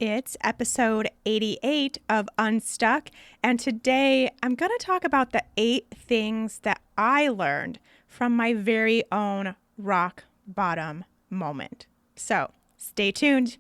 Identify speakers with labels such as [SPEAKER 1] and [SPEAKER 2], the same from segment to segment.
[SPEAKER 1] It's episode 88 of Unstuck, and today I'm going to talk about the 8 things that I learned from my very own rock bottom moment. So, stay tuned.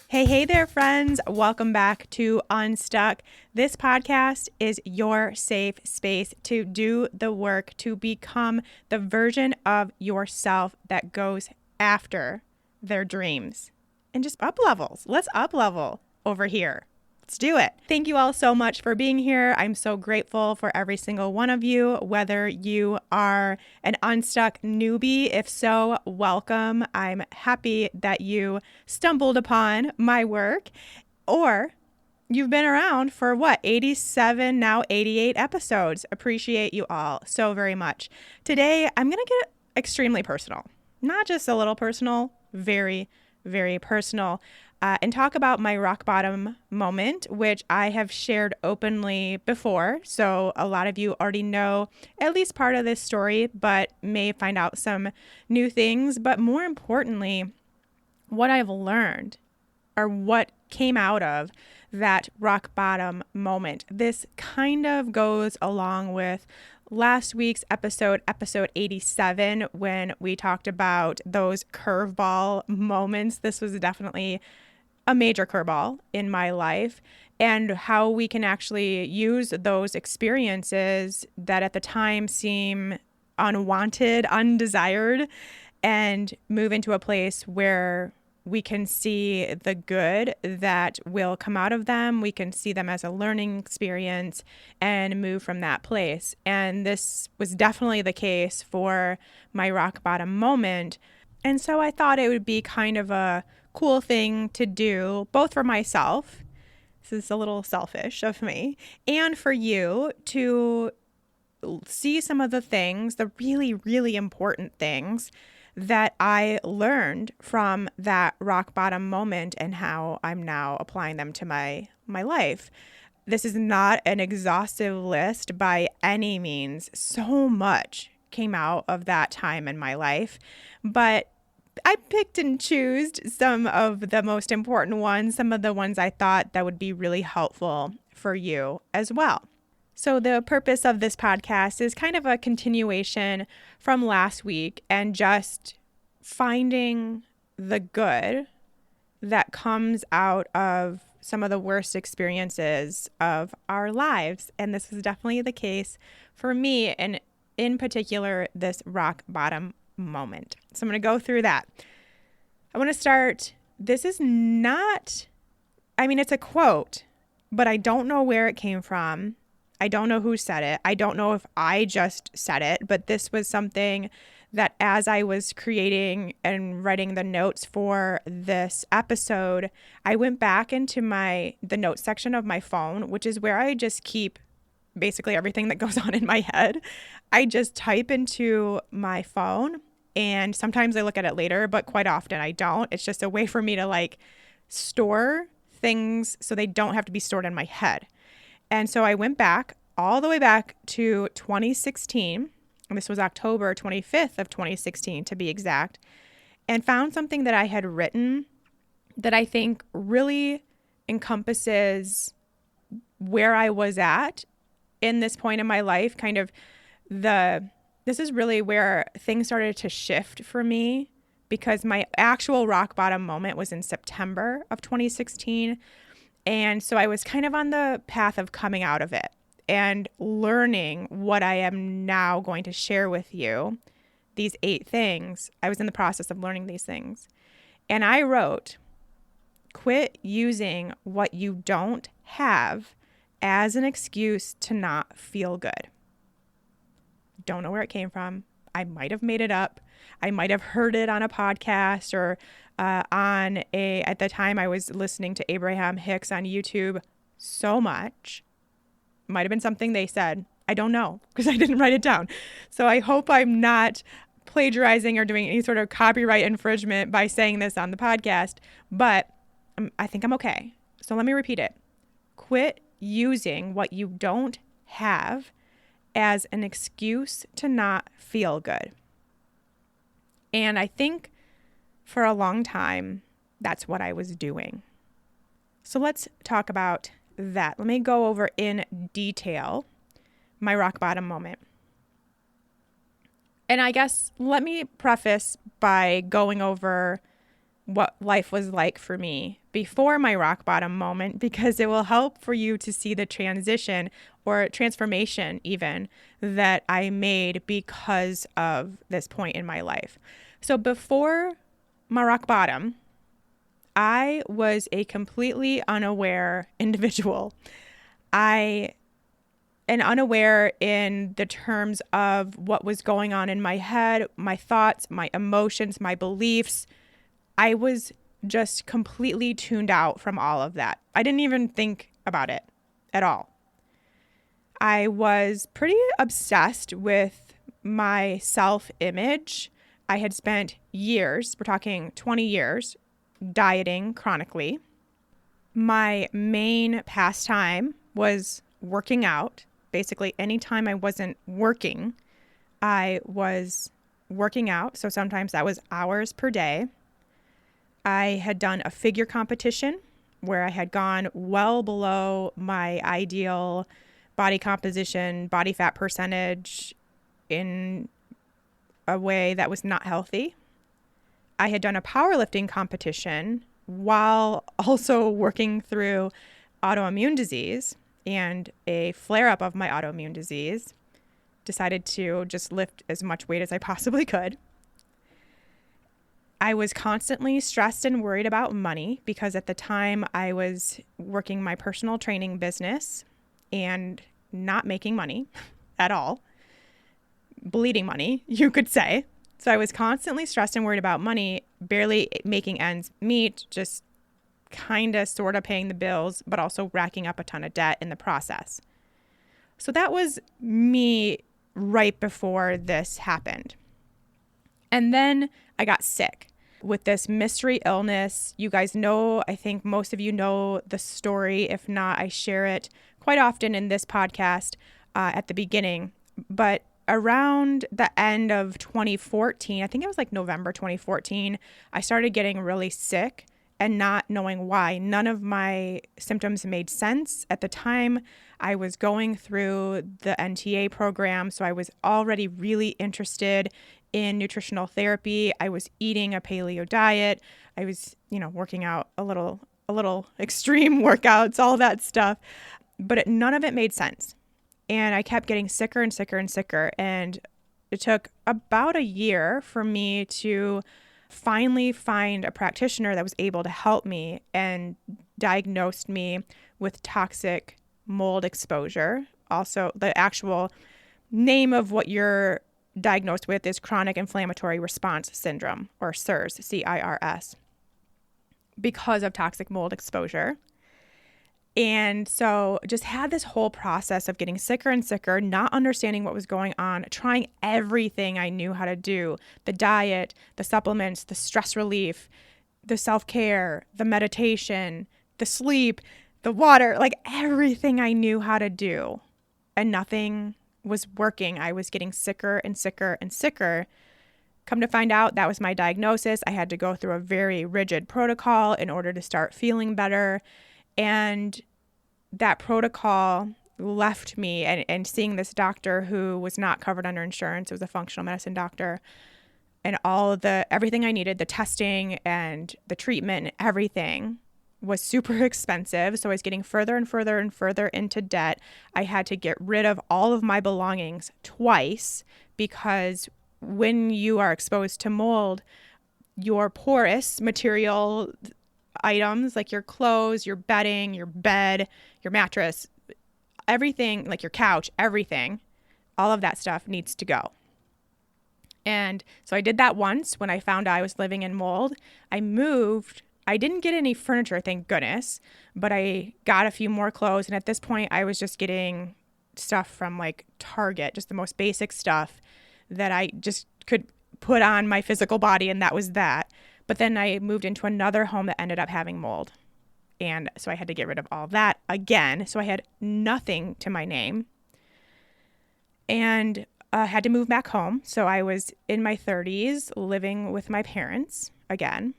[SPEAKER 1] Hey there, friends. Welcome back to Unstuck. This podcast is your safe space to do the work to become the version of yourself that goes after their dreams and just up levels. Let's up level over here. Let's do it. Thank you all so much for being here. I'm so grateful for every single one of you, whether you are an Unstuck newbie. If so, welcome. I'm happy that you stumbled upon my work, or you've been around for 87, now 88 episodes. Appreciate you all so very much. Today, I'm going to get extremely personal, not just a little personal, very, very personal. And talk about my rock bottom moment, which I have shared openly before. So a lot of you already know at least part of this story, but may find out some new things. But more importantly, what I've learned or what came out of that rock bottom moment. This kind of goes along with last week's episode 87, when we talked about those curveball moments. This was definitely a major curveball in my life, and how we can actually use those experiences that at the time seem unwanted, undesired, and move into a place where we can see the good that will come out of them. We can see them as a learning experience and move from that place. And this was definitely the case for my rock bottom moment. And so I thought it would be kind of a cool thing to do, both for myself, this is a little selfish of me, and for you to see some of the things, the really, really important things that I learned from that rock bottom moment and how I'm now applying them to my life. This is not an exhaustive list by any means. So much came out of that time in my life, but I picked and chose some of the most important ones, some of the ones I thought that would be really helpful for you as well. So the purpose of this podcast is kind of a continuation from last week and just finding the good that comes out of some of the worst experiences of our lives. And this is definitely the case for me, and in particular, this rock bottom moment. So I'm going to go through that. I want to start. This is not, it's a quote, but I don't know where it came from. I don't know who said it. I don't know if I just said it, but this was something that as I was creating and writing the notes for this episode, I went back into the notes section of my phone, which is where I just keep basically everything that goes on in my head. I just type into my phone, and sometimes I look at it later, but quite often I don't. It's just a way for me to store things so they don't have to be stored in my head. And so I went back all the way back to 2016, and this was October 25th of 2016 to be exact, and found something that I had written that I think really encompasses where I was at in this point in my life. This is really where things started to shift for me, because my actual rock bottom moment was in September of 2016. And so I was kind of on the path of coming out of it and learning what I am now going to share with you. These 8 things, I was in the process of learning these things. And I wrote, quit using what you don't have as an excuse to not feel good. Don't know where it came from. I might have made it up. I might have heard it on a podcast or at the time I was listening to Abraham Hicks on YouTube so much. Might have been something they said. I don't know, because I didn't write it down. So I hope I'm not plagiarizing or doing any sort of copyright infringement by saying this on the podcast, but I think I'm okay. So let me repeat it. Quit using what you don't have as an excuse to not feel good. And I think for a long time, that's what I was doing. So let's talk about that. Let me go over in detail my rock bottom moment. And I guess let me preface by going over what life was like for me before my rock bottom moment, because it will help for you to see the transition or transformation even that I made because of this point in my life. So before my rock bottom, I was a completely unaware individual. And unaware in the terms of what was going on in my head, my thoughts, my emotions, my beliefs. I was just completely tuned out from all of that. I didn't even think about it at all. I was pretty obsessed with my self-image. I had spent years, we're talking 20 years, dieting chronically. My main pastime was working out. Basically, anytime I wasn't working, I was working out. So sometimes that was hours per day. I had done a figure competition where I had gone well below my ideal body composition, body fat percentage in a way that was not healthy. I had done a powerlifting competition while also working through autoimmune disease and a flare-up of my autoimmune disease. Decided to just lift as much weight as I possibly could. I was constantly stressed and worried about money because at the time I was working my personal training business and not making money at all. Bleeding money, you could say. So I was constantly stressed and worried about money, barely making ends meet, just kind of sort of paying the bills, but also racking up a ton of debt in the process. So that was me right before this happened. And then I got sick with this mystery illness. You guys know, I think most of you know the story. If not, I share it quite often in this podcast at the beginning. But around the end of 2014, I think it was like November 2014, I started getting really sick and not knowing why. None of my symptoms made sense. At the time, I was going through the NTA program, so I was already really interested in nutritional therapy. I was eating a paleo diet. I was, working out a little extreme workouts, all that stuff, but none of it made sense. And I kept getting sicker and sicker and sicker. And it took about a year for me to finally find a practitioner that was able to help me and diagnosed me with toxic mold exposure. Also, the actual name of what you're diagnosed with is chronic inflammatory response syndrome, or CIRS, C-I-R-S, because of toxic mold exposure. And so just had this whole process of getting sicker and sicker, not understanding what was going on, trying everything I knew how to do, the diet, the supplements, the stress relief, the self-care, the meditation, the sleep, the water, like everything I knew how to do. And nothing was working. I was getting sicker and sicker and sicker. Come to find out, that was my diagnosis. I had to go through a very rigid protocol in order to start feeling better. And that protocol left me and seeing this doctor who was not covered under insurance. It was a functional medicine doctor, and everything I needed, the testing and the treatment and everything was super expensive. So I was getting further and further and further into debt. I had to get rid of all of my belongings twice because when you are exposed to mold, your porous material items like your clothes, your bedding, your bed, your mattress, everything, like your couch, everything, all of that stuff needs to go. And so I did that once when I found I was living in mold. I moved. I didn't get any furniture, thank goodness, but I got a few more clothes. And at this point, I was just getting stuff from like Target, just the most basic stuff that I just could put on my physical body, and that was that. But then I moved into another home that ended up having mold. And so I had to get rid of all that again. So I had nothing to my name and had to move back home. So I was in my 30s living with my parents again.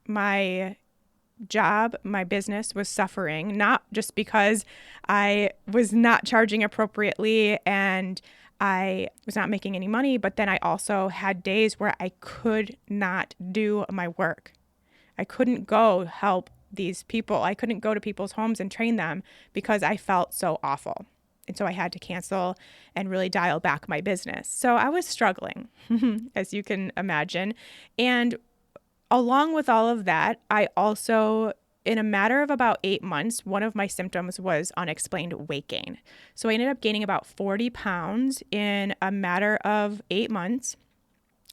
[SPEAKER 1] My job, my business was suffering, not just because I was not charging appropriately and I was not making any money, but then I also had days where I could not do my work. I couldn't go help these people. I couldn't go to people's homes and train them because I felt so awful. And so I had to cancel and really dial back my business. So I was struggling, as you can imagine. And along with all of that, I also, in a matter of about 8 months, one of my symptoms was unexplained weight gain. So I ended up gaining about 40 pounds in a matter of 8 months.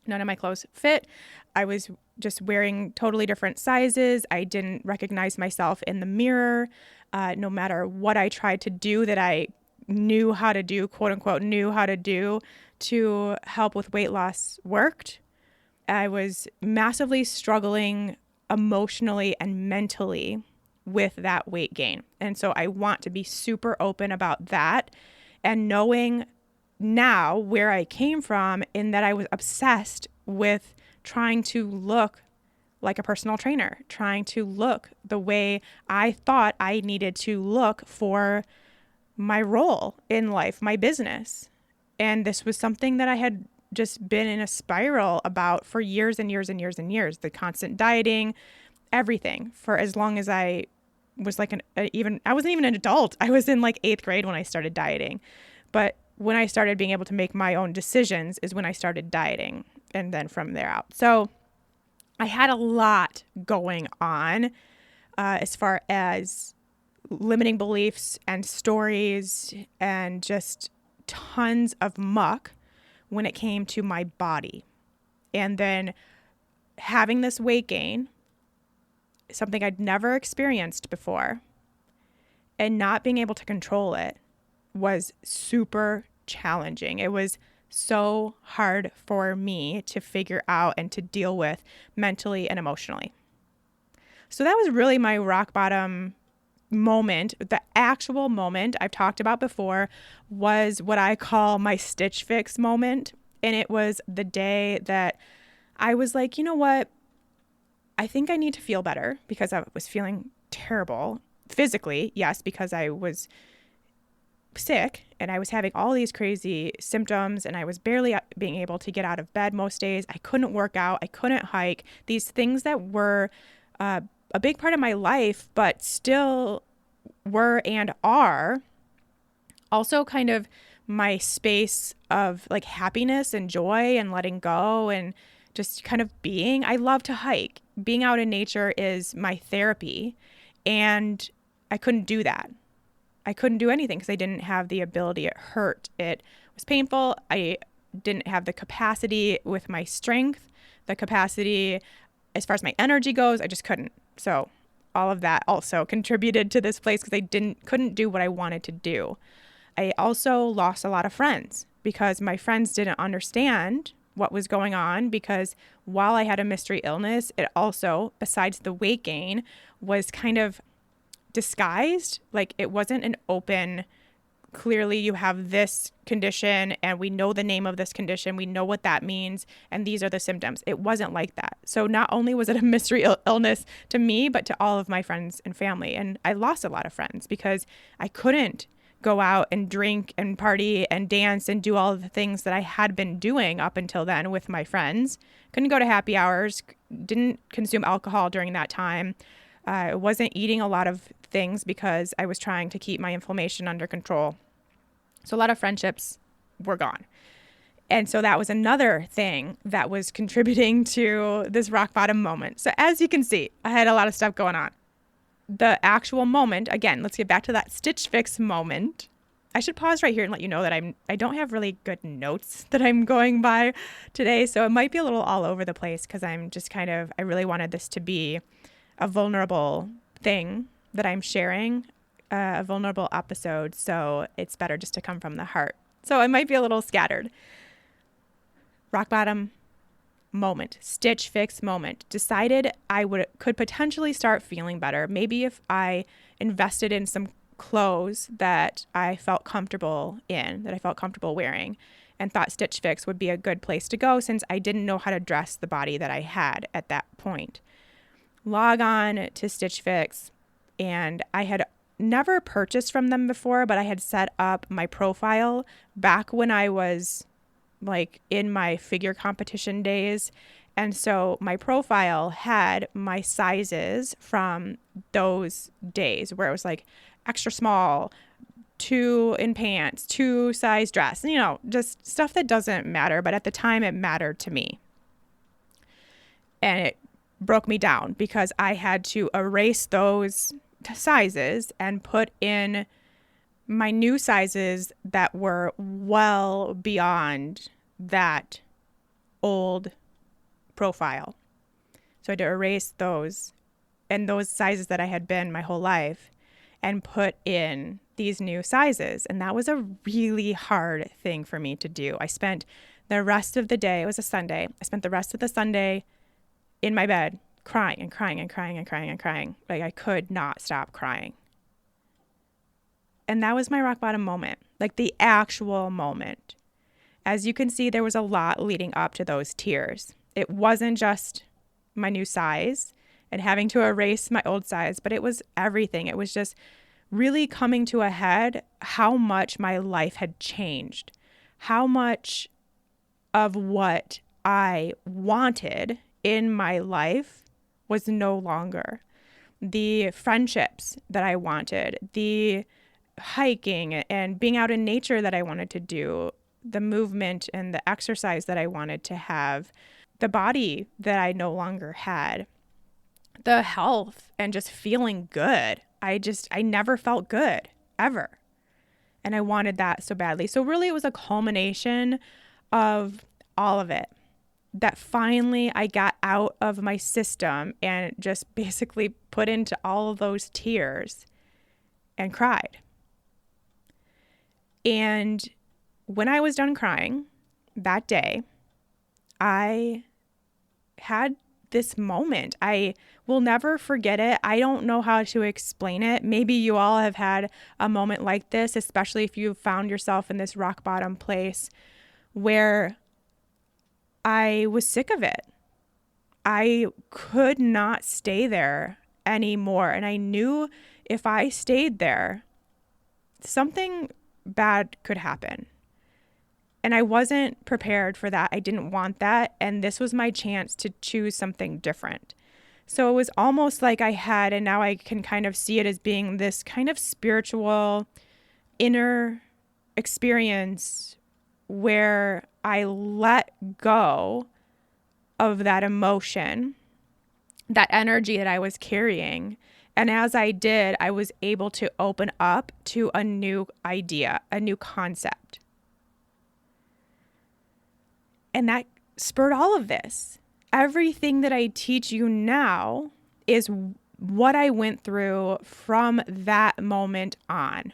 [SPEAKER 1] None of my clothes fit. I was just wearing totally different sizes. I didn't recognize myself in the mirror. No matter what I tried to do that I knew how to do, quote unquote, knew how to do to help with weight loss worked. I was massively struggling emotionally and mentally with that weight gain. And so I want to be super open about that and knowing now where I came from in that I was obsessed with trying to look like a personal trainer, trying to look the way I thought I needed to look for my role in life, my business. And this was something that I had just been in a spiral about for years and years and years and years. The constant dieting, everything, for as long as I was like I wasn't even an adult. I was in like 8th grade when I started dieting. But when I started being able to make my own decisions is when I started dieting, and then from there out. So I had a lot going on as far as limiting beliefs and stories and just tons of muck when it came to my body. And then having this weight gain, something I'd never experienced before, and not being able to control it was super challenging. It was so hard for me to figure out and to deal with mentally and emotionally. So that was really my rock bottom moment. The actual moment I've talked about before was what I call my Stitch Fix moment. And it was the day that I was like, you know what? I think I need to feel better because I was feeling terrible physically. Yes, because I was sick and I was having all these crazy symptoms and I was barely being able to get out of bed most days. I couldn't work out. I couldn't hike. These things that were a big part of my life, but still were and are also kind of my space of like happiness and joy and letting go and just kind of being. I love to hike. Being out in nature is my therapy. And I couldn't do that. I couldn't do anything because I didn't have the ability. It hurt. It was painful. I didn't have the capacity with my strength, the capacity as far as my energy goes. I just couldn't. So all of that also contributed to this place because I couldn't do what I wanted to do. I also lost a lot of friends because my friends didn't understand what was going on, because while I had a mystery illness, it also, besides the weight gain, was kind of disguised. Like it wasn't an open, clearly you have this condition and we know the name of this condition, we know what that means, and these are the symptoms. It wasn't like that. So not only was it a mystery illness to me, but to all of my friends and family. And I lost a lot of friends because I couldn't go out and drink and party and dance and do all of the things that I had been doing up until then with my friends. Couldn't go to happy hours, didn't consume alcohol during that time. I wasn't eating a lot of things because I was trying to keep my inflammation under control. So a lot of friendships were gone. And so that was another thing that was contributing to this rock bottom moment. So as you can see, I had a lot of stuff going on. The actual moment, again, let's get back to that Stitch Fix moment. I should pause right here and let you know that I don't have really good notes that I'm going by today. So it might be a little all over the place because I'm just I really wanted this to be a vulnerable thing that I'm sharing, a vulnerable episode. So it's better just to come from the heart. So it might be a little scattered. Rock bottom moment, stitch fix moment. Decided I could potentially start feeling better. Maybe if I invested in some clothes that I felt comfortable in, that I felt comfortable wearing, and thought Stitch Fix would be a good place to go since I didn't know how to dress the body that I had at that point. Log on to Stitch Fix, and I had never purchased from them before, but I had set up my profile back when I was like in my figure competition days. And so my profile had my sizes from those days where it was like extra small, 2 in pants, 2 size dress, just stuff that doesn't matter. But at the time it mattered to me. And it broke me down because I had to erase those sizes and put in my new sizes that were well beyond that old profile. So I had to erase those and those sizes that I had been my whole life and put in these new sizes. And that was a really hard thing for me to do. I spent the rest of the day, it was a Sunday, I spent the rest of the Sunday in my bed crying and crying and crying and crying and crying. Like I could not stop crying. And that was my rock bottom moment, like the actual moment. As you can see, there was a lot leading up to those tears. It wasn't just my new size and having to erase my old size, but it was everything. It was just really coming to a head how much my life had changed, how much of what I wanted in my life was no longer. The friendships that I wanted, the hiking and being out in nature that I wanted to do, the movement and the exercise that I wanted to have, the body that I no longer had, the health and just feeling good. I never felt good ever. And I wanted that so badly. So really it was a culmination of all of it that finally I got out of my system and just basically put into all of those tears and cried. And when I was done crying that day, I had this moment. I will never forget it. I don't know how to explain it. Maybe you all have had a moment like this, especially if you found yourself in this rock bottom place where I was sick of it. I could not stay there anymore. And I knew if I stayed there, something bad could happen. And I wasn't prepared for that. I didn't want that. And this was my chance to choose something different. So it was almost like I had, and now I can kind of see it as being this kind of spiritual inner experience where I let go of that emotion, that energy that I was carrying. And as I did, I was able to open up to a new idea, a new concept. And that spurred all of this. Everything that I teach you now is what I went through from that moment on.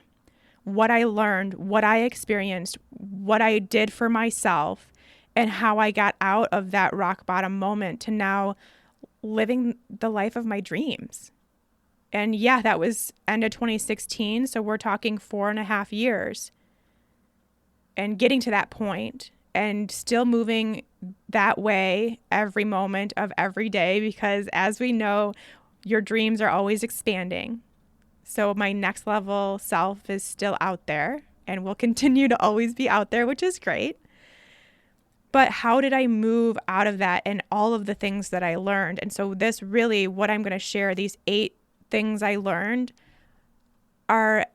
[SPEAKER 1] What I learned, what I experienced, what I did for myself, and how I got out of that rock bottom moment to now living the life of my dreams. And yeah, that was end of 2016. So we're talking 4.5 years. And getting to that point and still moving that way every moment of every day, because as we know, your dreams are always expanding. So my next level self is still out there and will continue to always be out there, which is great. But how did I move out of that and all of the things that I learned? And so this really, what I'm going to share, these 8 things I learned are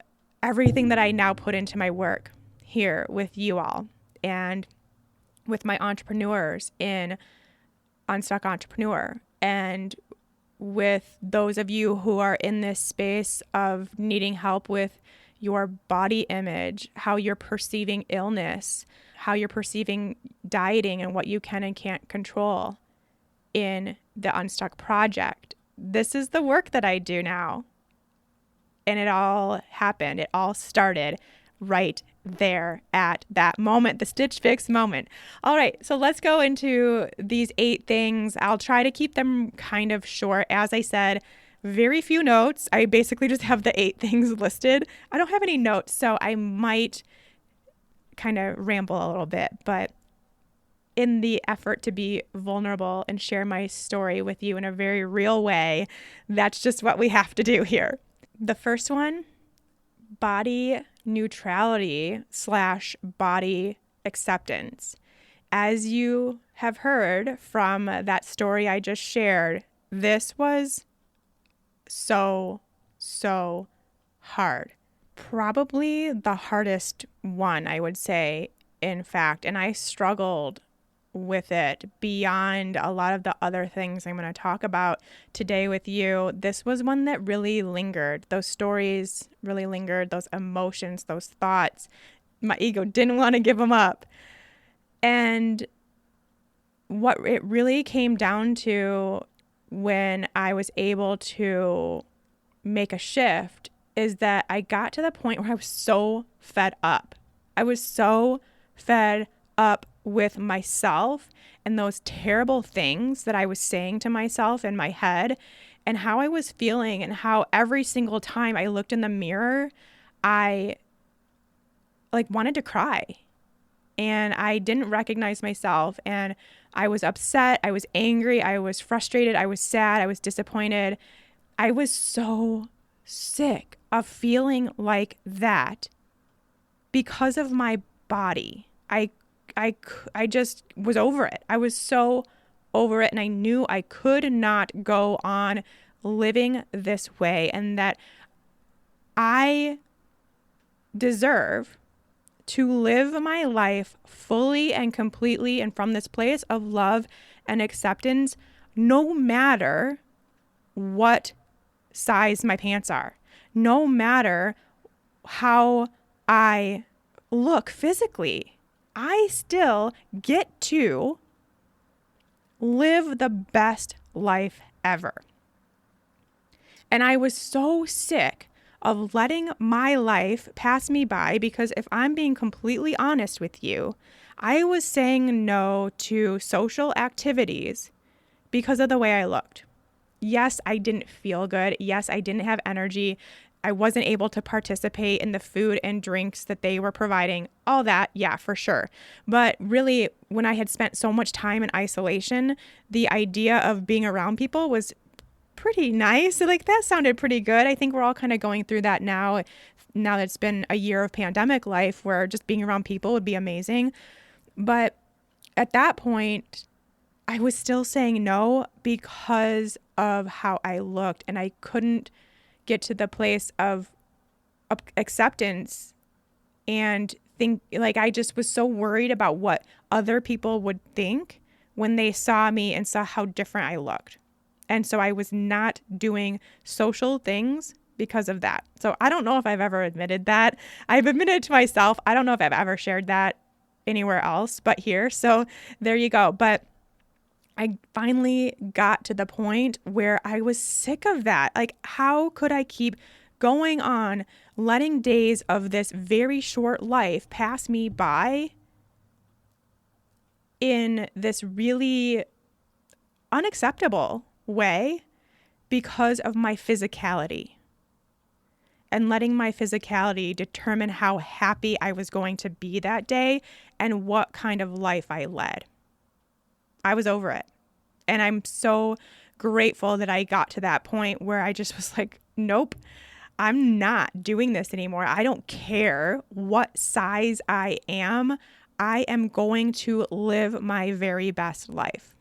[SPEAKER 1] everything that I now put into my work here with you all and with my entrepreneurs in Unstuck Entrepreneur, and with those of you who are in this space of needing help with your body image, how you're perceiving illness, how you're perceiving dieting and what you can and can't control in the Unstuck Project. This is the work that I do now. And it all happened. It all started right there at that moment, the Stitch Fix moment. All right, so let's go into these 8 things. I'll try to keep them kind of short. As I said, very few notes. I basically just have the 8 things listed. I don't have any notes, so I might kind of ramble a little bit, but in the effort to be vulnerable and share my story with you in a very real way, that's just what we have to do here. The first one, body neutrality / body acceptance. As you have heard from that story I just shared, this was so hard. Probably the hardest one, I would say, in fact, and I struggled with it beyond a lot of the other things I'm going to talk about today with you. This was one that really lingered. Those stories really lingered, those emotions, those thoughts. My ego didn't want to give them up. And what it really came down to when I was able to make a shift is that I got to the point where I was so fed up. I was so fed up with myself and those terrible things that I was saying to myself in my head and how I was feeling, and how every single time I looked in the mirror, I wanted to cry, and I didn't recognize myself, and I was upset, I was angry, I was frustrated, I was sad, I was disappointed. I was so sick of feeling like that because of my body. I just was over it. I was so over it, and I knew I could not go on living this way, and that I deserve to live my life fully and completely and from this place of love and acceptance, no matter what size my pants are, no matter how I look physically. I still get to live the best life ever. And I was so sick of letting my life pass me by, because if I'm being completely honest with you, I was saying no to social activities because of the way I looked. Yes, I didn't feel good. Yes, I didn't have energy. I wasn't able to participate in the food and drinks that they were providing. All that, yeah, for sure. But really, when I had spent so much time in isolation, the idea of being around people was pretty nice. That sounded pretty good. I think we're all kind of going through that now that it's been a year of pandemic life, where just being around people would be amazing. But at that point, I was still saying no because of how I looked, and I couldn't get to the place of acceptance and think, I just was so worried about what other people would think when they saw me and saw how different I looked. And so I was not doing social things because of that. So I don't know if I've ever admitted that. I've admitted it to myself. I don't know if I've ever shared that anywhere else but here. So there you go. But I finally got to the point where I was sick of that. How could I keep going on letting days of this very short life pass me by in this really unacceptable way because of my physicality, and letting my physicality determine how happy I was going to be that day and what kind of life I led. I was over it. And I'm so grateful that I got to that point where I just was like, nope, I'm not doing this anymore. I don't care what size I am. I am going to live my very best life.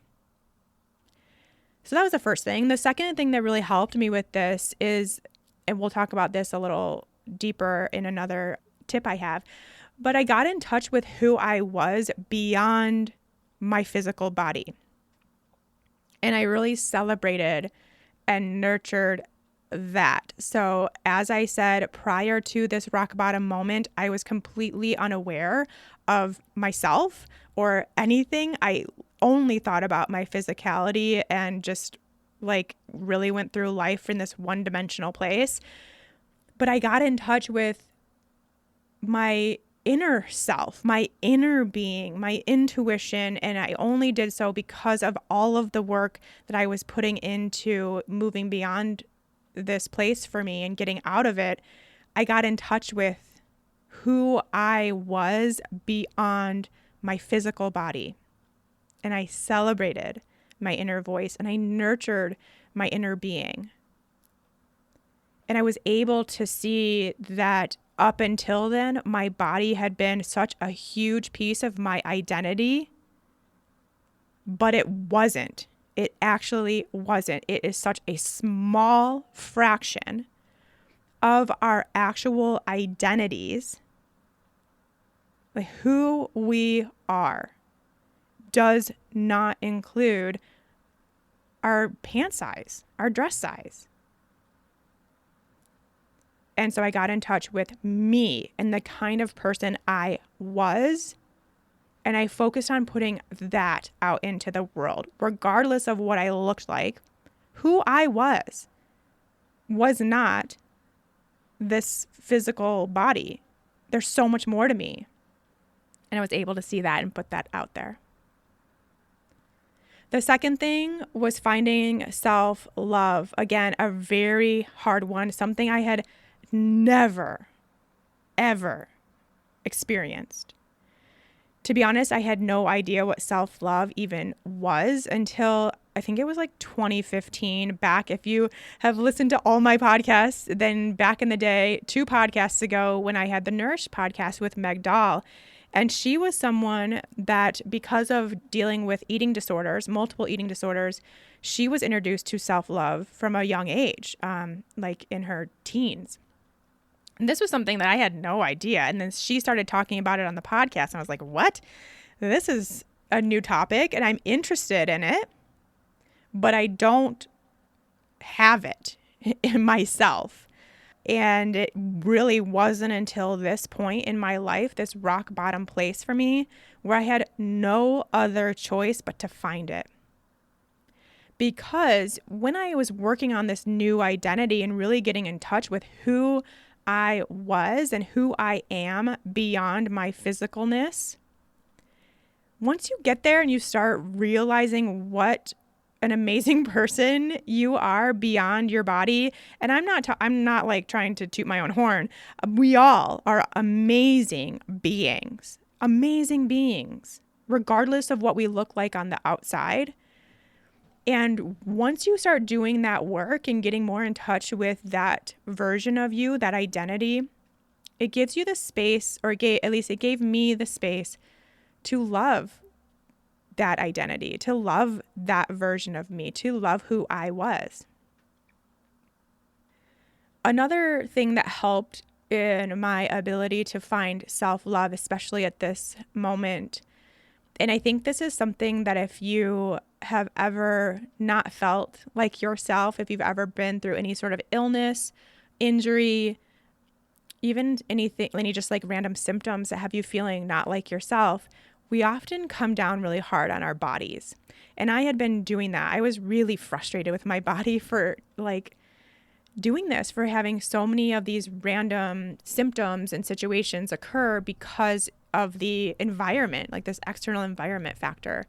[SPEAKER 1] So that was the first thing. The second thing that really helped me with this is, and we'll talk about this a little deeper in another tip I have, but I got in touch with who I was beyond my physical body. And I really celebrated and nurtured that. So as I said, prior to this rock bottom moment, I was completely unaware of myself or anything. I only thought about my physicality and just really went through life in this one-dimensional place. But I got in touch with my inner self, my inner being, my intuition. And I only did so because of all of the work that I was putting into moving beyond this place for me and getting out of it. I got in touch with who I was beyond my physical body. And I celebrated my inner voice and I nurtured my inner being. And I was able to see that up until then, my body had been such a huge piece of my identity, but it wasn't. It actually wasn't. It is such a small fraction of our actual identities. Like who we are does not include our pant size, our dress size. And so I got in touch with me and the kind of person I was. And I focused on putting that out into the world, regardless of what I looked like. Who I was not this physical body. There's so much more to me. And I was able to see that and put that out there. The second thing was finding self-love. Again, a very hard one, something I had never, ever experienced. To be honest, I had no idea what self-love even was until I think it was like 2015. Back, if you have listened to all my podcasts, then back in the day, 2 podcasts ago when I had the Nourish podcast with Meg Dahl. And she was someone that, because of dealing with eating disorders, multiple eating disorders, she was introduced to self-love from a young age, like in her teens. And this was something that I had no idea. And then she started talking about it on the podcast. And I was like, what? This is a new topic and I'm interested in it, but I don't have it in myself. And it really wasn't until this point in my life, this rock bottom place for me, where I had no other choice but to find it. Because when I was working on this new identity and really getting in touch with who I was and who I am beyond my physicalness, once you get there and you start realizing what an amazing person you are beyond your body, and I'm not like trying to toot my own horn. We all are amazing beings, regardless of what we look like on the outside. And once you start doing that work and getting more in touch with that version of you, that identity, it gives you the space, or it gave me the space to love that identity, to love that version of me, to love who I was. Another thing that helped in my ability to find self-love, especially at this moment, and I think this is something that if you have ever not felt like yourself, if you've ever been through any sort of illness, injury, even any just like random symptoms that have you feeling not like yourself, we often come down really hard on our bodies. And I had been doing that. I was really frustrated with my body for like doing this, for having so many of these random symptoms and situations occur because of the environment, like this external environment factor.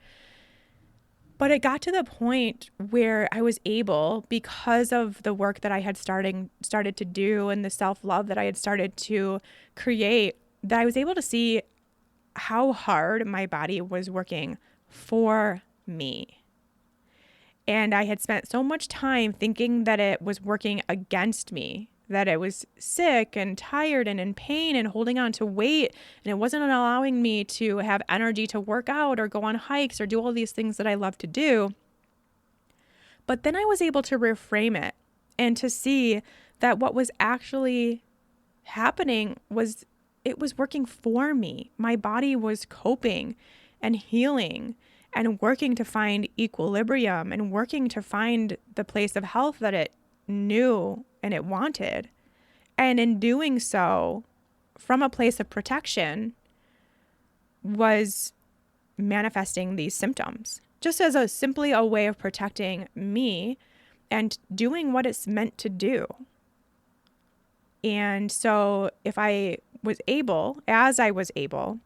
[SPEAKER 1] But it got to the point where I was able, because of the work that I had started to do and the self-love that I had started to create, that I was able to see how hard my body was working for me. And I had spent so much time thinking that it was working against me, that it was sick and tired and in pain and holding on to weight, and it wasn't allowing me to have energy to work out or go on hikes or do all these things that I love to do. But then I was able to reframe it and to see that what was actually happening was it was working for me. My body was coping and healing and working to find equilibrium and working to find the place of health that it knew and it wanted. And in doing so, from a place of protection, was manifesting these symptoms, just as simply a way of protecting me and doing what it's meant to do. And so if I was able, as I was able,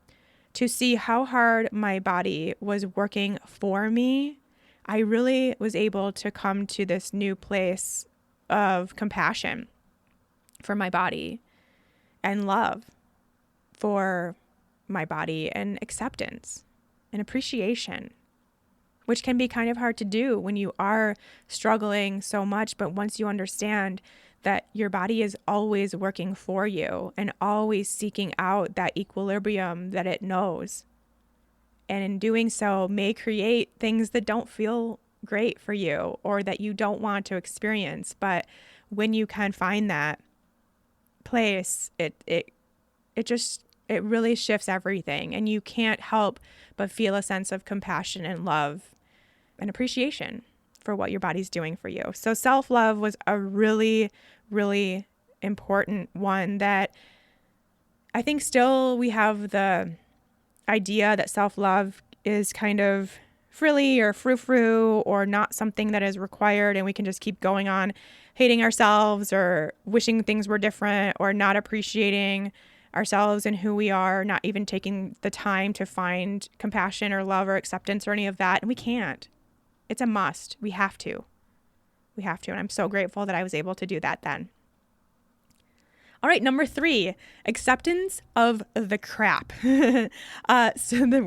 [SPEAKER 1] to see how hard my body was working for me, I really was able to come to this new place of compassion for my body and love for my body and acceptance and appreciation, which can be kind of hard to do when you are struggling so much. But once you understand that your body is always working for you and always seeking out that equilibrium that it knows, and in doing so may create things that don't feel great for you or that you don't want to experience. But when you can find that place, it really shifts everything, and you can't help but feel a sense of compassion and love and appreciation for what your body's doing for you. So self-love was a really, really important one that I think still we have the idea that self-love is kind of frilly or frou-frou or not something that is required, and we can just keep going on hating ourselves or wishing things were different or not appreciating ourselves and who we are, not even taking the time to find compassion or love or acceptance or any of that. And we can't. It's a must. We have to. We have to. And I'm so grateful that I was able to do that then. All right, number 3, acceptance of the crap. We're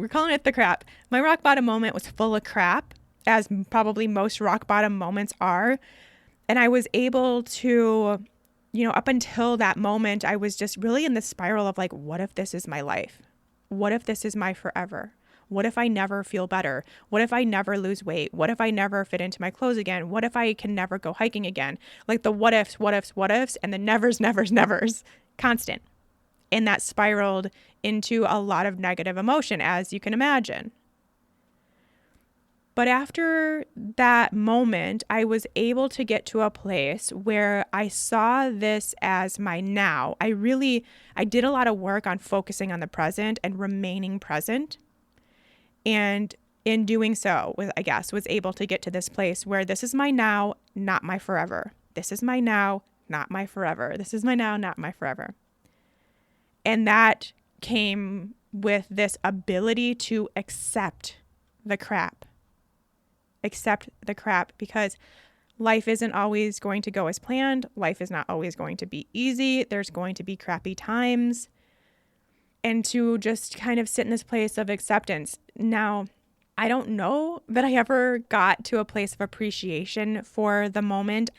[SPEAKER 1] calling it the crap. My rock bottom moment was full of crap, as probably most rock bottom moments are. And I was able to, up until that moment, I was just really in the spiral of like, what if this is my life? What if this is my forever? What if I never feel better? What if I never lose weight? What if I never fit into my clothes again? What if I can never go hiking again? Like the what ifs, and the nevers, constant. And that spiraled into a lot of negative emotion, as you can imagine. But after that moment, I was able to get to a place where I saw this as my now. I did a lot of work on focusing on the present and remaining present. And in doing so, was able to get to this place where this is my now, not my forever. This is my now, not my forever. This is my now, not my forever. And that came with this ability to accept the crap. Accept the crap, because life isn't always going to go as planned. Life is not always going to be easy. There's going to be crappy times. And to just kind of sit in this place of acceptance. Now, I don't know that I ever got to a place of appreciation for the moment.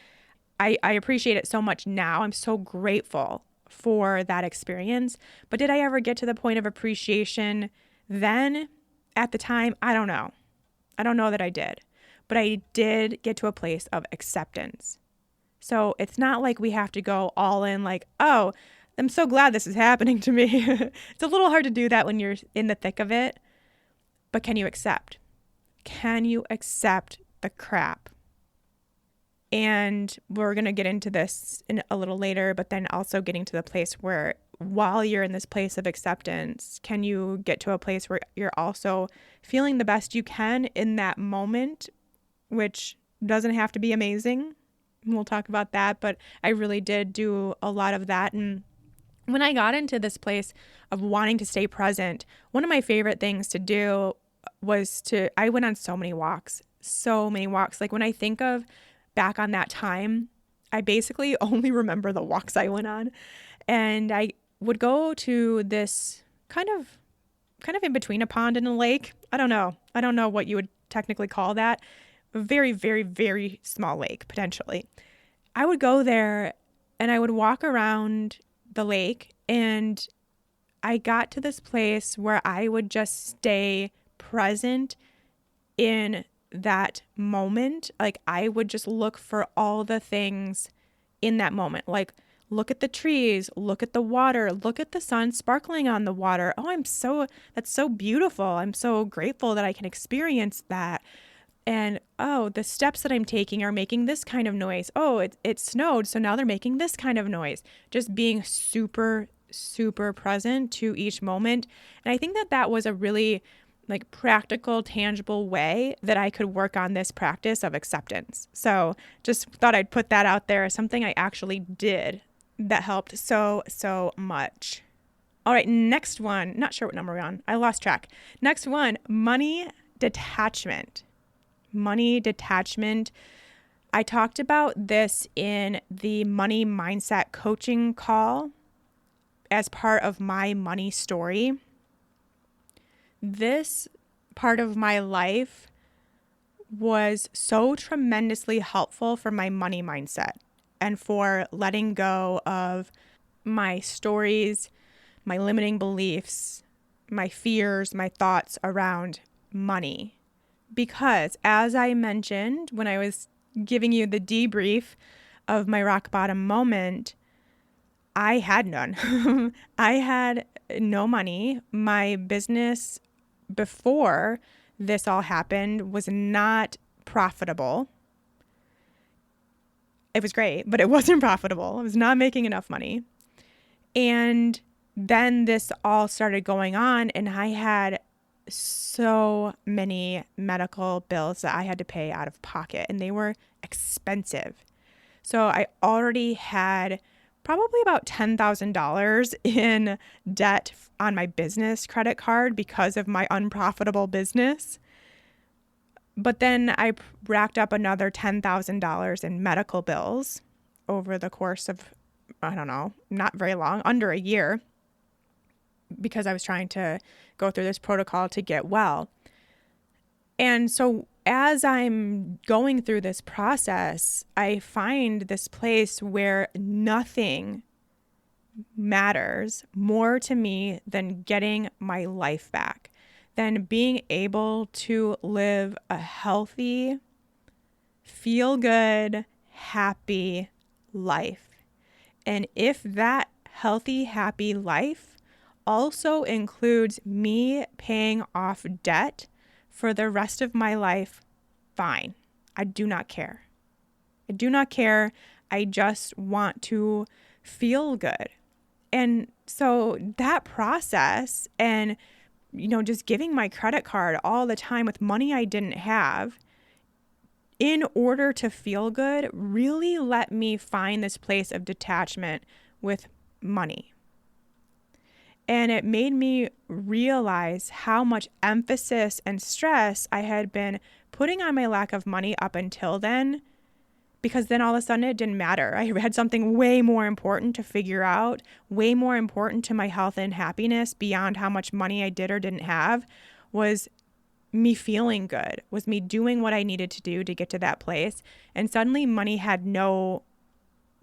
[SPEAKER 1] I appreciate it so much now. I'm so grateful for that experience. But did I ever get to the point of appreciation then at the time? I don't know. I don't know that I did. But I did get to a place of acceptance. So it's not like we have to go all in like, oh, I'm so glad this is happening to me. It's a little hard to do that when you're in the thick of it. But can you accept? Can you accept the crap? And we're going to get into this in a little later, but then also getting to the place where while you're in this place of acceptance, can you get to a place where you're also feeling the best you can in that moment, which doesn't have to be amazing. We'll talk about that, but I really did do a lot of that. And when I got into this place of wanting to stay present, one of my favorite things to do was I went on so many walks. Like when I think of back on that time, I basically only remember the walks I went on. And I would go to this kind of in between a pond and a lake. I don't know what you would technically call that. A very, very, very small lake, potentially. I would go there and I would walk around the lake, and I got to this place where I would just stay present in that moment. Like I would just look for all the things in that moment. Like look at the trees, look at the water, look at the sun sparkling on the water. Oh, that's so beautiful. I'm so grateful that I can experience that. And, oh, the steps that I'm taking are making this kind of noise. Oh, it snowed, so now they're making this kind of noise. Just being super, super present to each moment. And I think that was a really like practical, tangible way that I could work on this practice of acceptance. So just thought I'd put that out there as something I actually did that helped so, so much. All right, next one. Not sure what number we're on. I lost track. Next one, money detachment. Money detachment. I talked about this in the money mindset coaching call as part of my money story. This part of my life was so tremendously helpful for my money mindset and for letting go of my stories, my limiting beliefs, my fears, my thoughts around money. Because as I mentioned when I was giving you the debrief of my rock bottom moment, I had none. I had no money. My business before this all happened was not profitable. It was great, but it wasn't profitable. I was not making enough money. And then this all started going on, and I had so many medical bills that I had to pay out of pocket, and they were expensive. So I already had probably about $10,000 in debt on my business credit card because of my unprofitable business. But then I racked up another $10,000 in medical bills over the course of, I don't know, not very long, under a year, because I was trying to go through this protocol to get well. And so as I'm going through this process, I find this place where nothing matters more to me than getting my life back, than being able to live a healthy, feel good, happy life. And if that healthy, happy life also includes me paying off debt for the rest of my life, fine. I do not care. I do not care. I just want to feel good. And so that process and, just giving my credit card all the time with money I didn't have in order to feel good really let me find this place of detachment with money. And it made me realize how much emphasis and stress I had been putting on my lack of money up until then, because then all of a sudden it didn't matter. I had something way more important to figure out, way more important to my health and happiness beyond how much money I did or didn't have, was me feeling good, was me doing what I needed to do to get to that place. And suddenly money had no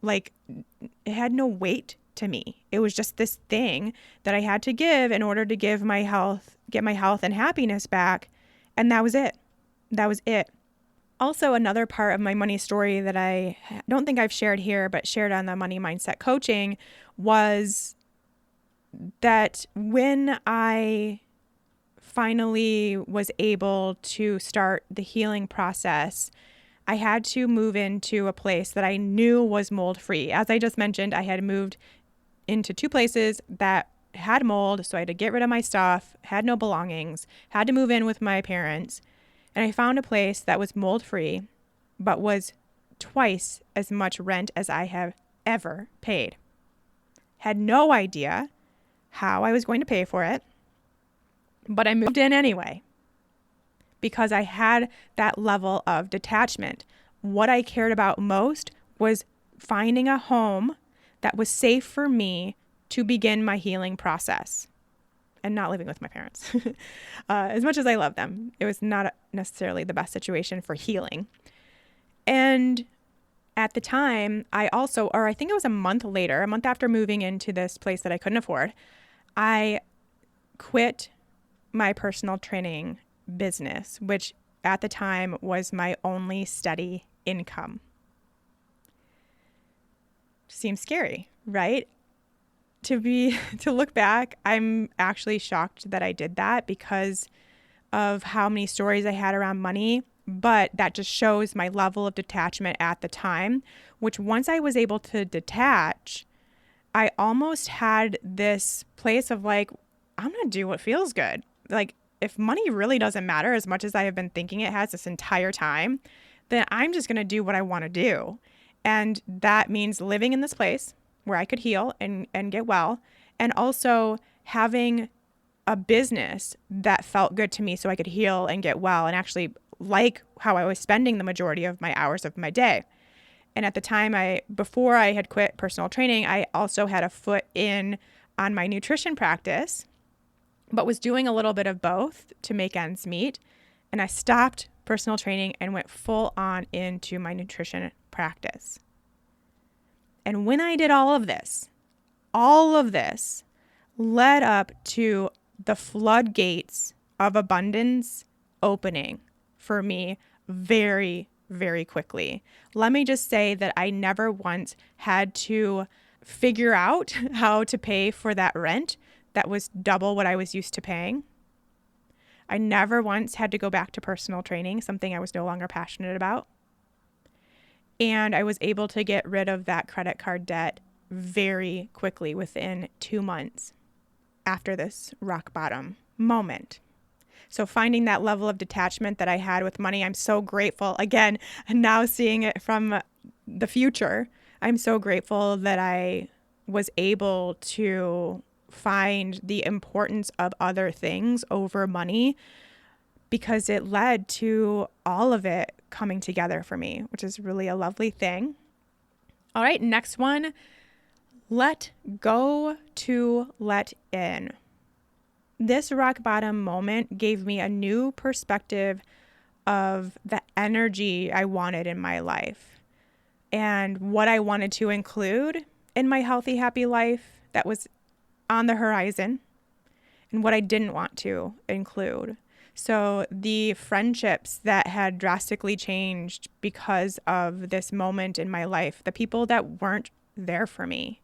[SPEAKER 1] weight to me. It was just this thing that I had to give in order to get my health and happiness back. And that was it. That was it. Also, another part of my money story that I don't think I've shared here, but shared on the money mindset coaching, was that when I finally was able to start the healing process, I had to move into a place that I knew was mold free. As I just mentioned, I had moved into 2 places that had mold, so I had to get rid of my stuff, had no belongings, had to move in with my parents. And I found a place that was mold free, but was twice as much rent as I have ever paid. Had no idea how I was going to pay for it, but I moved in anyway because I had that level of detachment. What I cared about most was finding a home that was safe for me to begin my healing process, and not living with my parents. As much as I love them, it was not necessarily the best situation for healing. And at the time, I think it was a month after moving into this place that I couldn't afford, I quit my personal training business, which at the time was my only steady income. Seems scary, right? To look back, I'm actually shocked that I did that because of how many stories I had around money, but that just shows my level of detachment at the time, which once I was able to detach, I almost had this place of I'm going to do what feels good. If money really doesn't matter as much as I have been thinking it has this entire time, then I'm just going to do what I want to do. And that means living in this place where I could heal and get well, and also having a business that felt good to me so I could heal and get well and actually like how I was spending the majority of my hours of my day. And at the time before I had quit personal training, I also had a foot in on my nutrition practice, but was doing a little bit of both to make ends meet. And I stopped personal training and went full on into my nutrition practice. And when I did all of this led up to the floodgates of abundance opening for me very, very quickly. Let me just say that I never once had to figure out how to pay for that rent that was double what I was used to paying. I never once had to go back to personal training, something I was no longer passionate about. And I was able to get rid of that credit card debt very quickly within 2 months after this rock bottom moment. So finding that level of detachment that I had with money, I'm so grateful. Again, now seeing it from the future, I'm so grateful that I was able to find the importance of other things over money, because it led to all of it coming together for me, which is really a lovely thing. All right, next one, let go to let in. This rock bottom moment gave me a new perspective of the energy I wanted in my life and what I wanted to include in my healthy, happy life that was on the horizon, and what I didn't want to include. So the friendships that had drastically changed because of this moment in my life, the people that weren't there for me,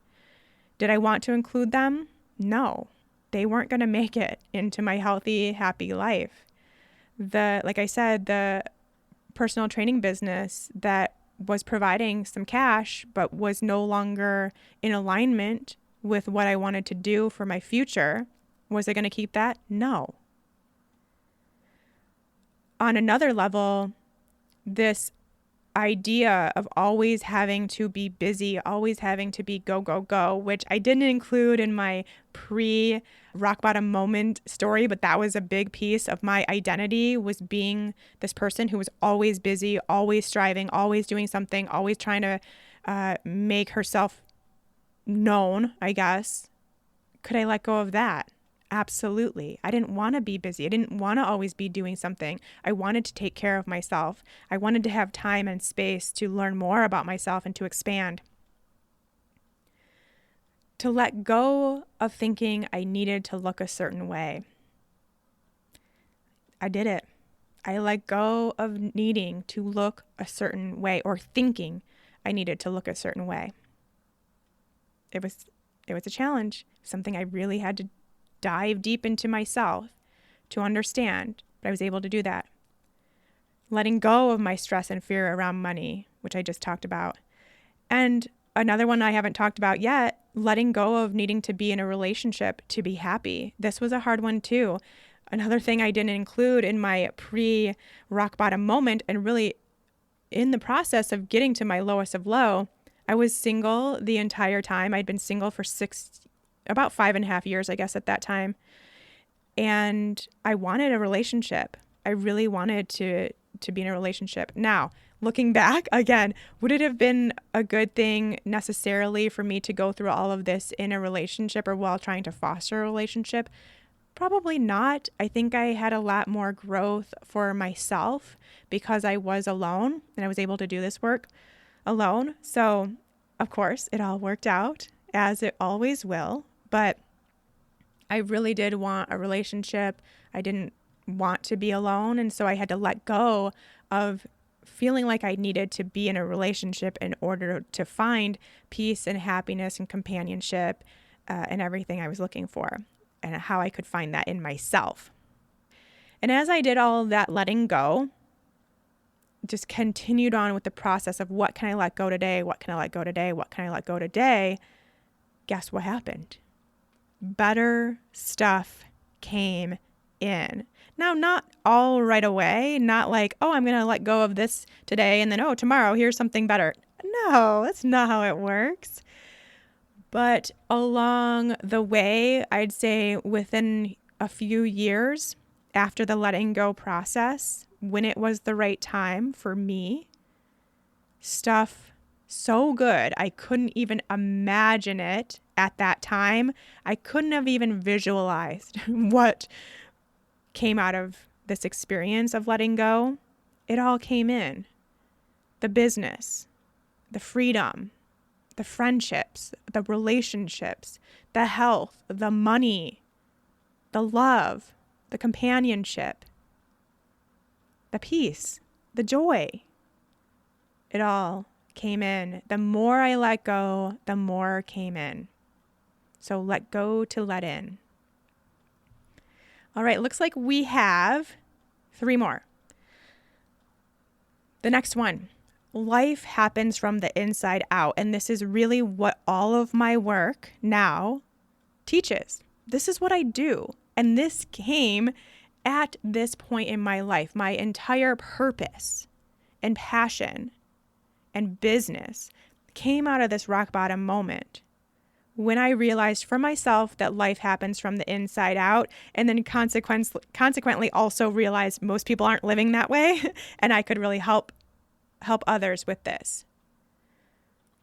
[SPEAKER 1] did I want to include them? No, they weren't going to make it into my healthy, happy life. Like I said, the personal training business that was providing some cash, but was no longer in alignment with what I wanted to do for my future, was I going to keep that? No. On another level, this idea of always having to be busy, always having to be go, go, go, which I didn't include in my pre-rock bottom moment story, but that was a big piece of my identity, was being this person who was always busy, always striving, always doing something, always trying to make herself known, I guess. Could I let go of that? Absolutely. I didn't want to be busy. I didn't want to always be doing something. I wanted to take care of myself. I wanted to have time and space to learn more about myself and to expand. To let go of thinking I needed to look a certain way. I did it. I let go of needing to look a certain way, or thinking I needed to look a certain way. It was a challenge, something I really had to dive deep into myself to understand, but I was able to do that. Letting go of my stress and fear around money, which I just talked about. And another one I haven't talked about yet, letting go of needing to be in a relationship to be happy. This was a hard one too. Another thing I didn't include in my pre-rock bottom moment, and really in the process of getting to my lowest of low, I was single the entire time. I'd been single for about 5.5 years, I guess, at that time. And I wanted a relationship. I really wanted to be in a relationship. Now, looking back, again, would it have been a good thing necessarily for me to go through all of this in a relationship or while trying to foster a relationship? Probably not. I think I had a lot more growth for myself because I was alone and I was able to do this work alone. So, of course, it all worked out, as it always will. But I really did want a relationship. I didn't want to be alone. And so I had to let go of feeling like I needed to be in a relationship in order to find peace and happiness and companionship and everything I was looking for, and how I could find that in myself. And as I did all of that letting go, just continued on with the process of what can I let go today? What can I let go today? What can I let go today? Guess what happened? Better stuff came in. Now, not all right away, not like, oh, I'm going to let go of this today and then, oh, tomorrow, here's something better. No, that's not how it works. But along the way, I'd say within a few years after the letting go process, when it was the right time for me, stuff so good, I couldn't even imagine it at that time. I couldn't have even visualized what came out of this experience of letting go. It all came in. The business, the freedom, the friendships, the relationships, the health, the money, the love, the companionship, the peace, the joy. It all came in. The more I let go, the more came in. So let go to let in. All right, looks like we have 3 more. The next one. Life happens from the inside out. And this is really what all of my work now teaches. This is what I do. And this came at this point in my life. My entire purpose and passion and business came out of this rock bottom moment when I realized for myself that life happens from the inside out, and then consequently also realized most people aren't living that way, and I could really help others with this.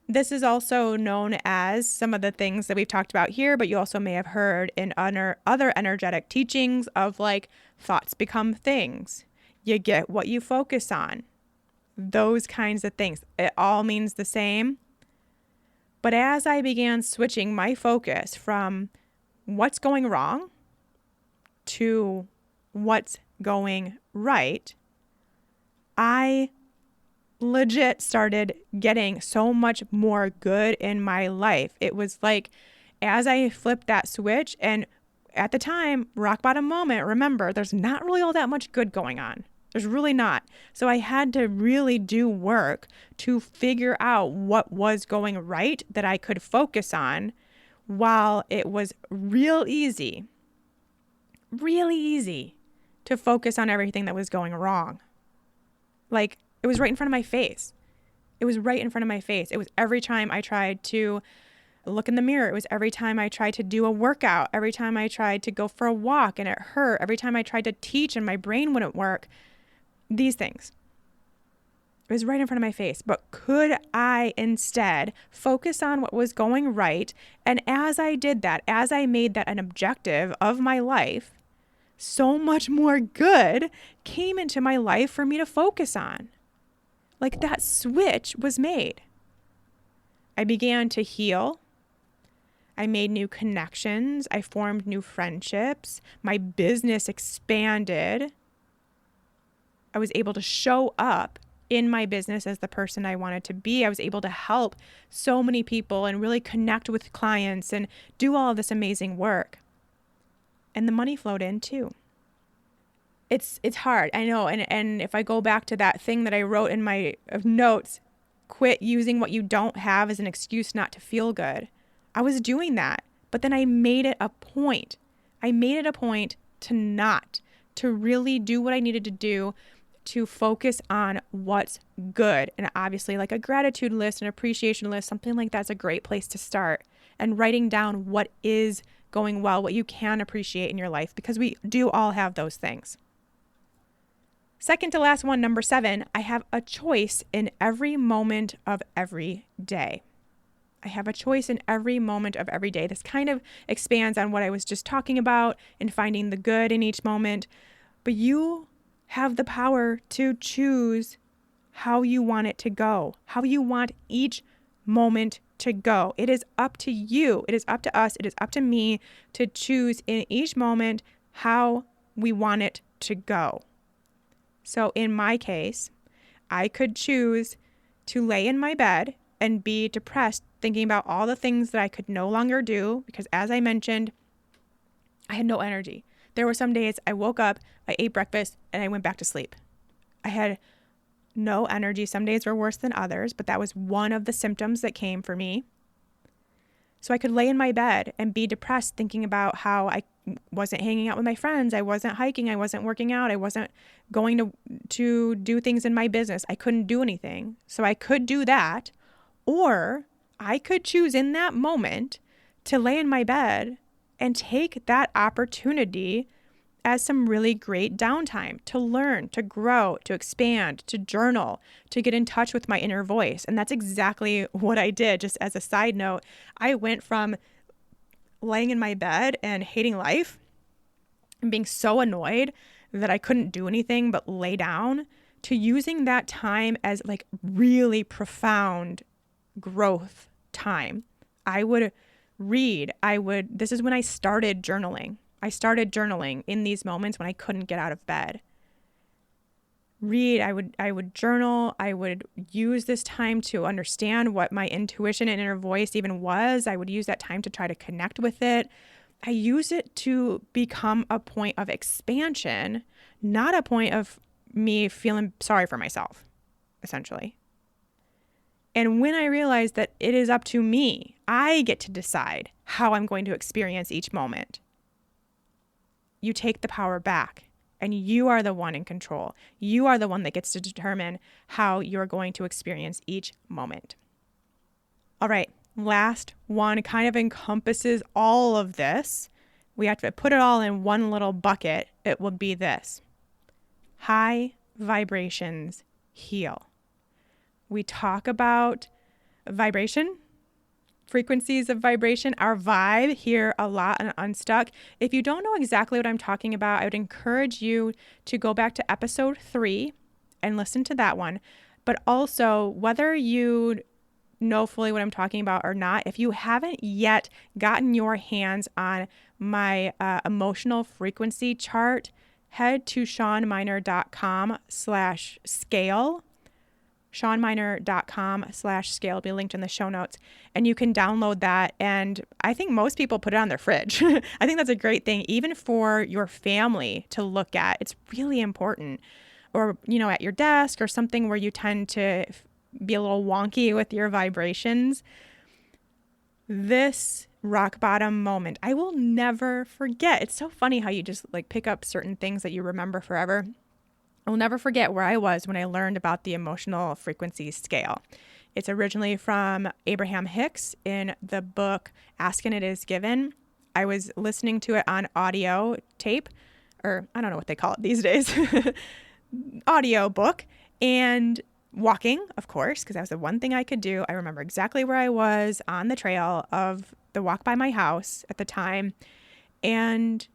[SPEAKER 1] This is also known as some of the things that we've talked about here, but you also may have heard in other energetic teachings of like thoughts become things. You get what you focus on. Those kinds of things. It all means the same. But as I began switching my focus from what's going wrong to what's going right, I legit started getting so much more good in my life. It was like as I flipped that switch, and at the time, rock bottom moment, remember, there's not really all that much good going on. There's really not. So I had to really do work to figure out what was going right that I could focus on, while it was really easy to focus on everything that was going wrong. Like, it was right in front of my face. It was right in front of my face. It was every time I tried to look in the mirror. It was every time I tried to do a workout. Every time I tried to go for a walk and it hurt. Every time I tried to teach and my brain wouldn't work. These things. It was right in front of my face. But could I instead focus on what was going right? And as I did that, as I made that an objective of my life, so much more good came into my life for me to focus on. Like that switch was made. I began to heal. I made new connections. I formed new friendships. My business expanded. I was able to show up in my business as the person I wanted to be. I was able to help so many people and really connect with clients and do all of this amazing work. And the money flowed in too. It's hard, I know. And if I go back to that thing that I wrote in my notes, quit using what you don't have as an excuse not to feel good. I was doing that, but then I made it a point. I made it a point to really do what I needed to do to focus on what's good. And obviously like a gratitude list, an appreciation list, something like that's a great place to start. And writing down what is going well, what you can appreciate in your life, because we do all have those things. Second to last one, number 7, I have a choice in every moment of every day. I have a choice in every moment of every day. This kind of expands on what I was just talking about and finding the good in each moment. But you have the power to choose how you want it to go, how you want each moment to go. It is up to you. It is up to us. It is up to me to choose in each moment how we want it to go. So in my case, I could choose to lay in my bed and be depressed, thinking about all the things that I could no longer do, because as I mentioned, I had no energy. There were some days I woke up, I ate breakfast, and I went back to sleep. I had no energy. Some days were worse than others, but that was one of the symptoms that came for me. So I could lay in my bed and be depressed, thinking about how I wasn't hanging out with my friends, I wasn't hiking, I wasn't working out, I wasn't going to do things in my business. I couldn't do anything. So I could do that, or I could choose in that moment to lay in my bed and take that opportunity as some really great downtime to learn, to grow, to expand, to journal, to get in touch with my inner voice. And that's exactly what I did. Just as a side note, I went from laying in my bed and hating life and being so annoyed that I couldn't do anything but lay down to using that time as like really profound growth time. I would read. This is when I started journaling. I started journaling in these moments when I couldn't get out of bed. Read, I would journal. I would use this time to understand what my intuition and inner voice even was. I would use that time to try to connect with it. I use it to become a point of expansion, not a point of me feeling sorry for myself, essentially. And when I realized that it is up to me, I get to decide how I'm going to experience each moment. You take the power back and you are the one in control. You are the one that gets to determine how you're going to experience each moment. All right, last one kind of encompasses all of this. We have to put it all in one little bucket. It would be this: high vibrations heal. We talk about vibration, frequencies of vibration, our vibe here a lot on Unstuck. If you don't know exactly what I'm talking about, I would encourage you to go back to episode 3 and listen to that one. But also, whether you know fully what I'm talking about or not, if you haven't yet gotten your hands on my emotional frequency chart, head to ShawnMynar.com/scale. ShawnMynar.com/scale will be linked in the show notes, and you can download that. And I think most people put it on their fridge. I think that's a great thing, even for your family to look at. It's really important. Or, at your desk or something where you tend to be a little wonky with your vibrations. This rock bottom moment, I will never forget. It's so funny how you just like pick up certain things that you remember forever. I'll never forget where I was when I learned about the emotional frequency scale. It's originally from Abraham Hicks in the book Ask and It Is Given. I was listening to it on audio tape, or I don't know what they call it these days, audio book, and walking, of course, because that was the one thing I could do. I remember exactly where I was on the trail of the walk by my house at the time, and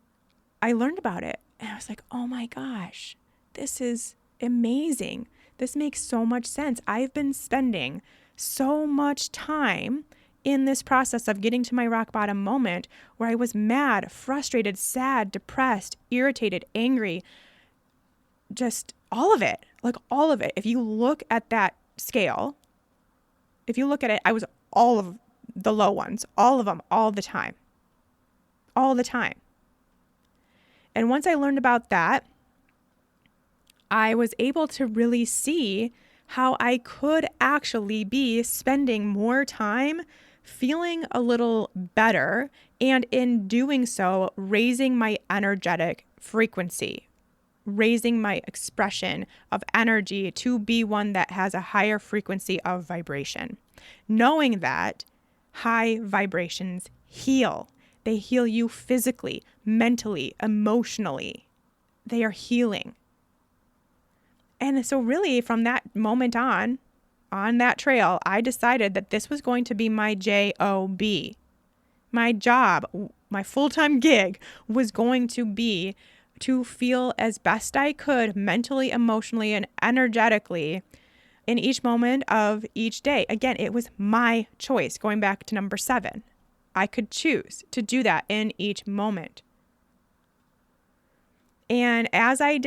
[SPEAKER 1] I learned about it, and I was like, oh my gosh, this is amazing. This makes so much sense. I've been spending so much time in this process of getting to my rock bottom moment where I was mad, frustrated, sad, depressed, irritated, angry, just all of it, like all of it. If you look at that scale, if you look at it, I was all of the low ones, all of them, all the time. And once I learned about that, I was able to really see how I could actually be spending more time feeling a little better, and in doing so, raising my energetic frequency, raising my expression of energy to be one that has a higher frequency of vibration. Knowing that high vibrations heal. They heal you physically, mentally, emotionally. They are healing. And so really from that moment on that trail, I decided that this was going to be my job. My job, my full-time gig was going to be to feel as best I could mentally, emotionally, and energetically in each moment of each day. Again, it was my choice, going back to number 7. I could choose to do that in each moment. And as I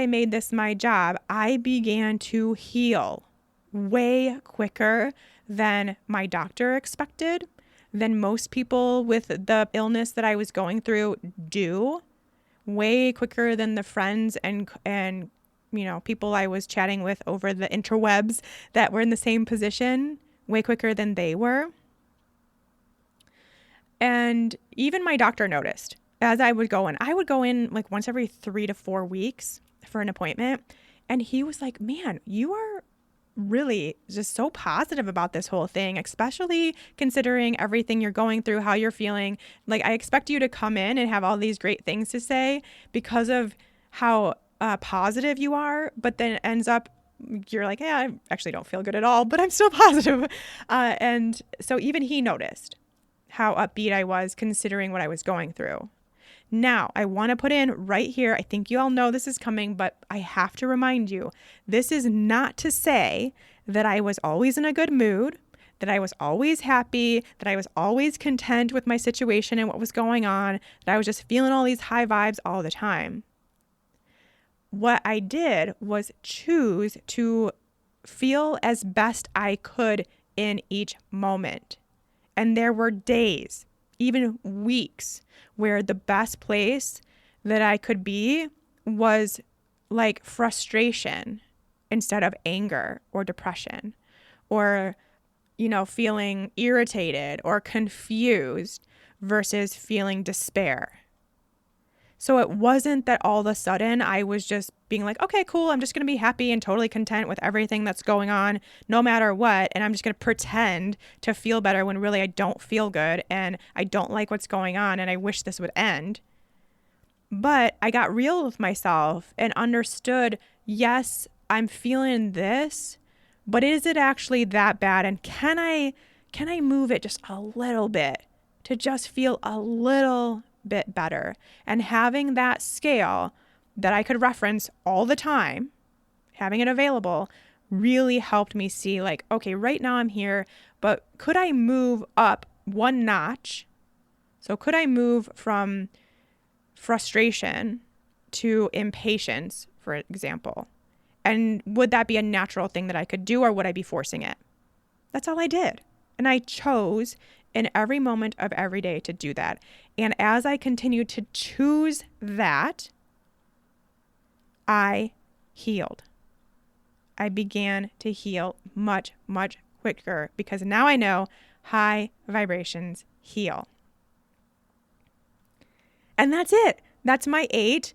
[SPEAKER 1] made this my job, I began to heal way quicker than my doctor expected, than most people with the illness that I was going through do, way quicker than the friends and people I was chatting with over the interwebs that were in the same position, way quicker than they were. And even my doctor noticed. As I would go in like once every 3 to 4 weeks for an appointment. And he was like, man, you are really just so positive about this whole thing, especially considering everything you're going through, how you're feeling. Like, I expect you to come in and have all these great things to say because of how positive you are, but then it ends up you're like, hey, I actually don't feel good at all, but I'm still positive. And so even he noticed how upbeat I was considering what I was going through. Now, I want to put in right here, I think you all know this is coming, but I have to remind you, this is not to say that I was always in a good mood, that I was always happy, that I was always content with my situation and what was going on, that I was just feeling all these high vibes all the time. What I did was choose to feel as best I could in each moment. And there were days, even weeks, where the best place that I could be was like frustration instead of anger or depression or, feeling irritated or confused versus feeling despair. So it wasn't that all of a sudden I was just being like, okay, cool, I'm just going to be happy and totally content with everything that's going on no matter what. And I'm just going to pretend to feel better when really I don't feel good and I don't like what's going on and I wish this would end. But I got real with myself and understood, yes, I'm feeling this, but is it actually that bad? And can I move it just a little bit to just feel a little bit better? And having that scale that I could reference all the time, having it available, really helped me see like, okay, right now I'm here, but could I move up one notch? So could I move from frustration to impatience, for example? And would that be a natural thing that I could do, or would I be forcing it? That's all I did. And I chose in every moment of every day to do that. And as I continued to choose that, I healed. I began to heal much, much quicker because now I know high vibrations heal. And that's it. That's my 8.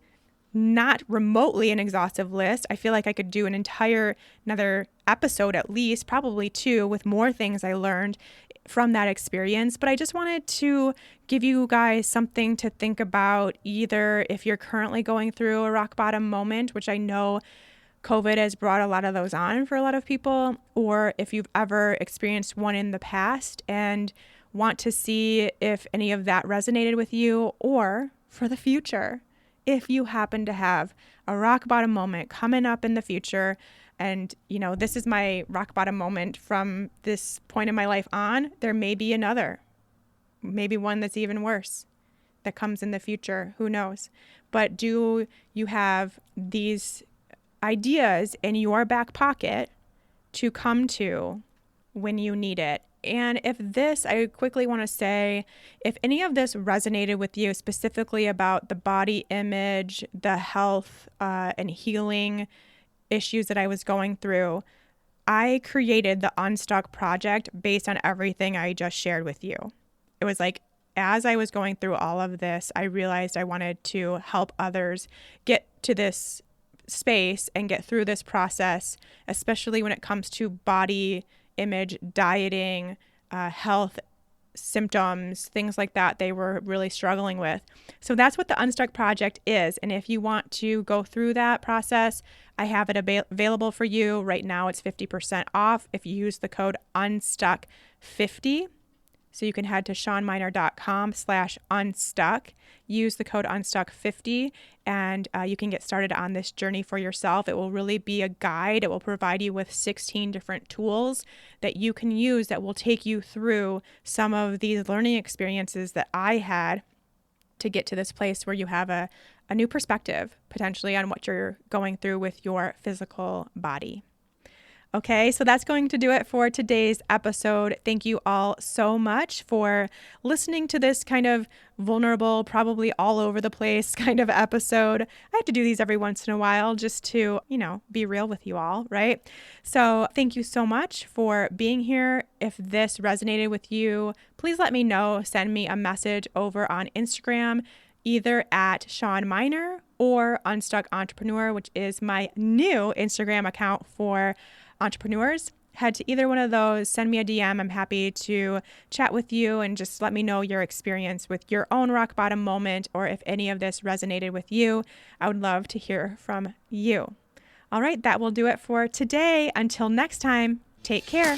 [SPEAKER 1] Not remotely an exhaustive list. I feel like I could do another episode at least, probably 2, with more things I learned from that experience. But I just wanted to give you guys something to think about, either if you're currently going through a rock bottom moment, which I know COVID has brought a lot of those on for a lot of people, or if you've ever experienced one in the past and want to see if any of that resonated with you, or for the future, if you happen to have a rock bottom moment coming up in the future. And, this is my rock bottom moment from this point in my life on. There may be another, maybe one that's even worse that comes in the future. Who knows? But do you have these ideas in your back pocket to come to when you need it? And I quickly want to say, if any of this resonated with you, specifically about the body image, the health and healing issues that I was going through, I created the Unstuck project based on everything I just shared with you. It was like, as I was going through all of this, I realized I wanted to help others get to this space and get through this process, especially when it comes to body image, dieting, health symptoms, things like that they were really struggling with. So that's what the Unstuck project is. And if you want to go through that process, I have it available for you. Right now it's 50% off if you use the code UNSTUCK50. So you can head to ShawnMynar.com/unstuck, use the code UNSTUCK50, and you can get started on this journey for yourself. It will really be a guide. It will provide you with 16 different tools that you can use that will take you through some of these learning experiences that I had to get to this place where you have a new perspective, potentially, on what you're going through with your physical body. Okay, so that's going to do it for today's episode. Thank you all so much for listening to this kind of vulnerable, probably all over the place kind of episode. I have to do these every once in a while just to, be real with you all, right? So thank you so much for being here. If this resonated with you, please let me know. Send me a message over on Instagram, either at Shawn Mynar or Unstuck Entrepreneur, which is my new Instagram account for entrepreneurs, head to either one of those, send me a DM. I'm happy to chat with you and just let me know your experience with your own rock bottom moment, or if any of this resonated with you. I would love to hear from you. All right, that will do it for today. Until next time, take care.